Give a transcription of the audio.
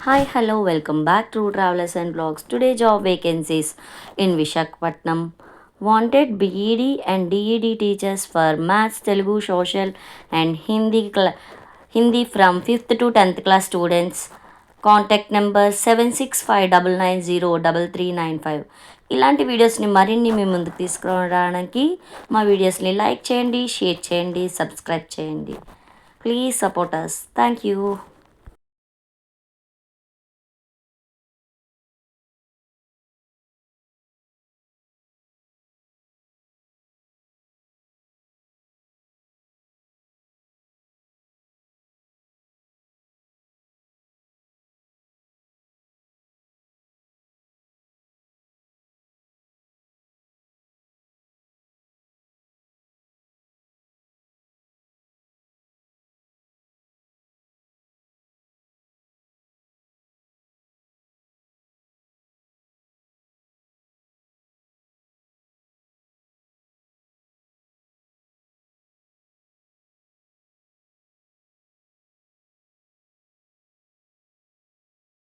Hi, hello, welcome back to Travelers and Vlogs. Today, job vacancies in Vishakhapatnam. Wanted BED and DED teachers for Maths, Telugu, Social and Hindi from 5th to 10th class students. Contact number 7659903395. ఇలాంటి వీడియోస్ని మరిన్ని మీ ముందుకు తీసుకురావడానికి మా వీడియోస్ని like చేయండి, share చేయండి, subscribe చేయండి. Please support us. Thank you.